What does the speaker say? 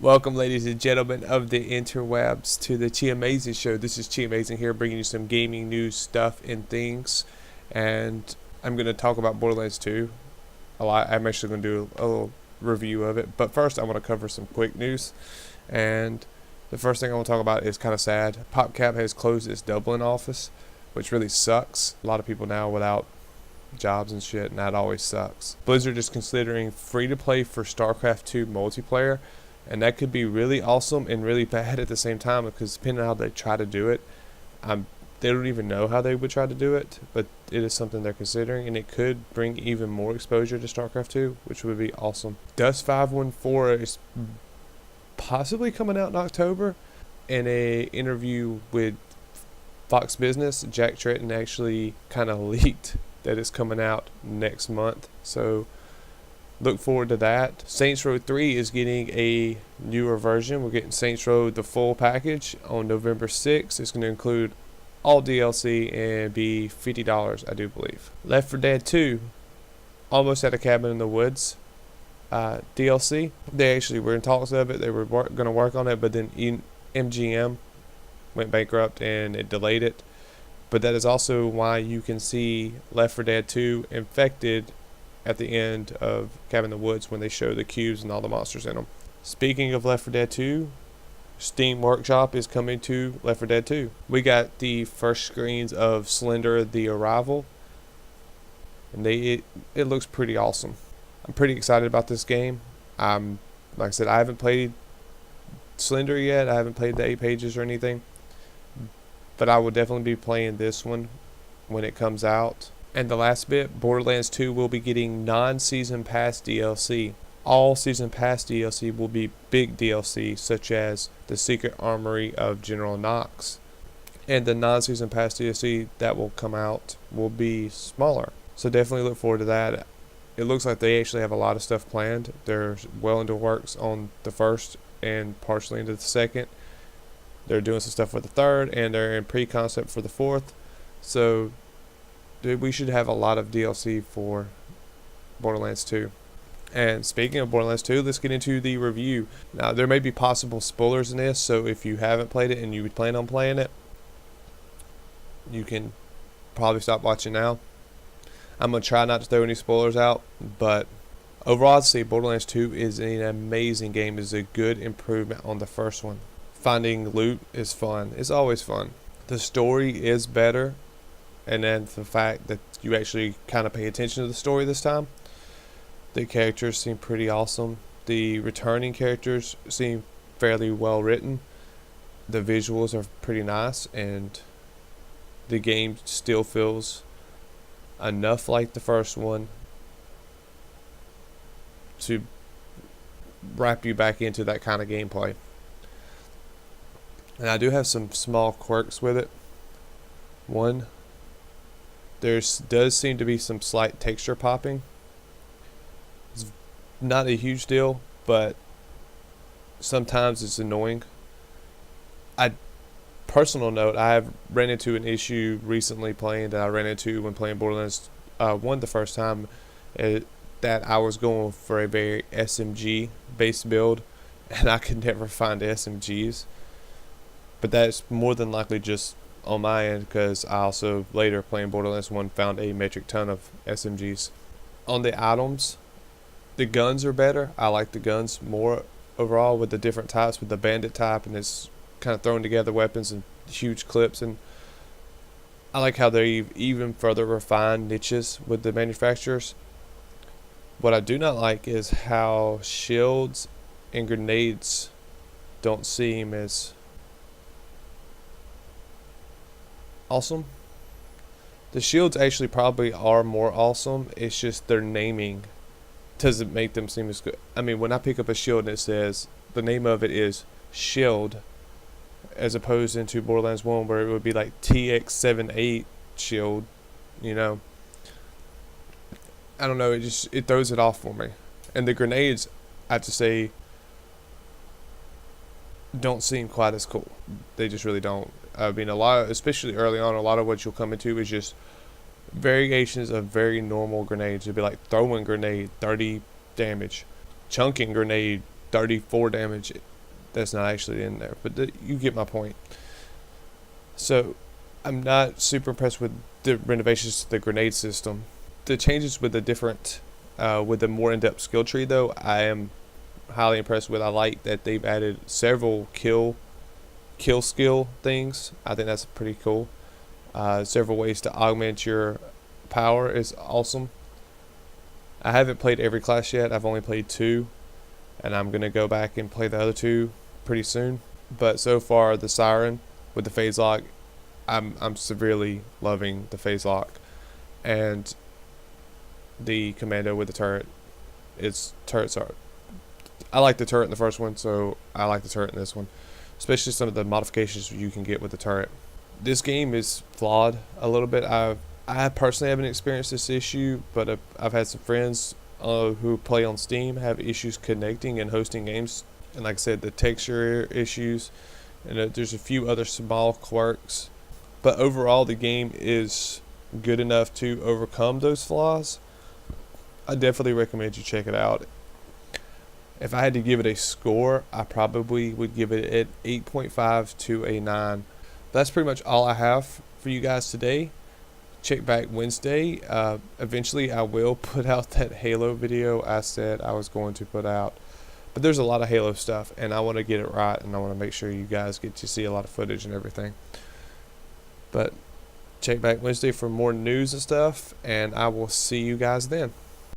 Welcome, ladies and gentlemen of the interwebs, to the Chiamazing show. This is Chiamazing here, bringing you some gaming news, stuff, and things. And I'm going to talk about Borderlands 2 a lot. I'm actually going to do a little review of it. But first, I want to cover some quick news. And the first thing I want to talk about is kind of sad. PopCap has closed its Dublin office, which really sucks. A lot of people now without jobs and shit, and that always sucks. Blizzard is considering free-to-play for Starcraft 2 multiplayer. And that could be really awesome and really bad at the same time, because depending on how they try to do it, they don't even know how they would try to do it, but it is something they're considering, and it could bring even more exposure to StarCraft 2, which would be awesome. Dust 514 is possibly coming out in October. In a interview with Fox Business, Jack Tretton actually kind of leaked that it's coming out next month, so look forward to that. Saints Row 3 is getting a newer version. We're getting Saints Row the full package on November 6th. It's going to include all DLC and be $50, I do believe. Left 4 Dead 2 almost had a Cabin in the Woods DLC. They actually were in talks of it. They were going to work on it, but then MGM went bankrupt and it delayed it. But that is also why you can see Left 4 Dead 2 Infected at the end of Cabin in the Woods when they show the cubes and all the monsters in them. Speaking of Left 4 Dead 2, Steam Workshop is coming to Left 4 Dead 2. We got the first screens of Slender the Arrival, and it looks pretty awesome. I'm pretty excited about this game. Like I said, I haven't played Slender yet. I haven't played the 8 pages or anything, but I will definitely be playing this one when it comes out. And the last bit, Borderlands 2 will be getting non-season pass DLC. All season pass DLC will be big DLC, such as the Secret Armory of General Knox. And the non-season pass DLC that will come out will be smaller. So definitely look forward to that. It looks like they actually have a lot of stuff planned. They're well into works on the first and partially into the second. They're doing some stuff for the third, and they're in pre-concept for the fourth. So dude, we should have a lot of DLC for Borderlands 2. And speaking of Borderlands 2, let's get into the review. Now, there may be possible spoilers in this, so if you haven't played it and you plan on playing it, you can probably stop watching now. I'm going to try not to throw any spoilers out, but overall, I'd say Borderlands 2 is an amazing game. It's a good improvement on the first one. Finding loot is fun. It's always fun. The story is better. And then the fact that you actually kind of pay attention to the story this time. The characters seem pretty awesome. The returning characters seem fairly well written. The visuals are pretty nice. And the game still feels enough like the first one to wrap you back into that kind of gameplay. And I do have some small quirks with it. One, there does seem to be some slight texture popping. It's not a huge deal, but sometimes it's annoying. Personal note, I have ran into an issue recently playing that I ran into when playing Borderlands 1 the first time, that I was going for a very SMG based build, and I could never find SMGs. But that's more than likely just on my end, because I also later playing Borderlands 1 found a metric ton of SMGs. On the items, the guns are better. I like the guns more overall with the different types, with the bandit type, and it's kind of throwing together weapons and huge clips. And I like how they even further refined niches with the manufacturers. What I do not like is how shields and grenades don't seem as awesome. The shields actually probably are more awesome. It's just their naming doesn't make them seem as good. I mean, when I pick up a shield and it says the name of it is Shield, as opposed into Borderlands 1 where it would be like TX78 Shield, you know. I don't know, it throws it off for me. And the grenades, I have to say, don't seem quite as cool. They just really don't. I mean, especially early on, a lot of what you'll come into is just variations of very normal grenades. It'd be like throwing grenade, 30 damage. Chunking grenade, 34 damage. that's not actually in there, but you get my point. So I'm not super impressed with the renovations to the grenade system. The changes with the different, with the more in-depth skill tree though, I am highly impressed with. I like that they've added several kill skill things. I think that's pretty cool. Several ways to augment your power is awesome. I haven't played every class yet. I've only played 2, and I'm gonna go back and play the other 2 pretty soon. But so far, the Siren with the phase lock, I'm severely loving the phase lock, and the Commando with the turret. Turrets are. I like the turret in the first one, so I like the turret in this one, especially some of the modifications you can get with the turret. This game is flawed a little bit. I personally haven't experienced this issue, but I've had some friends who play on Steam have issues connecting and hosting games. And like I said, the texture issues, and there's a few other small quirks. But overall, the game is good enough to overcome those flaws. I definitely recommend you check it out. If I had to give it a score, I probably would give it an 8.5 to a 9. That's pretty much all I have for you guys today. Check back Wednesday. Eventually I will put out that Halo video I said I was going to put out. But there's a lot of Halo stuff, and I want to get it right, and I want to make sure you guys get to see a lot of footage and everything. But check back Wednesday for more news and stuff, and I will see you guys then.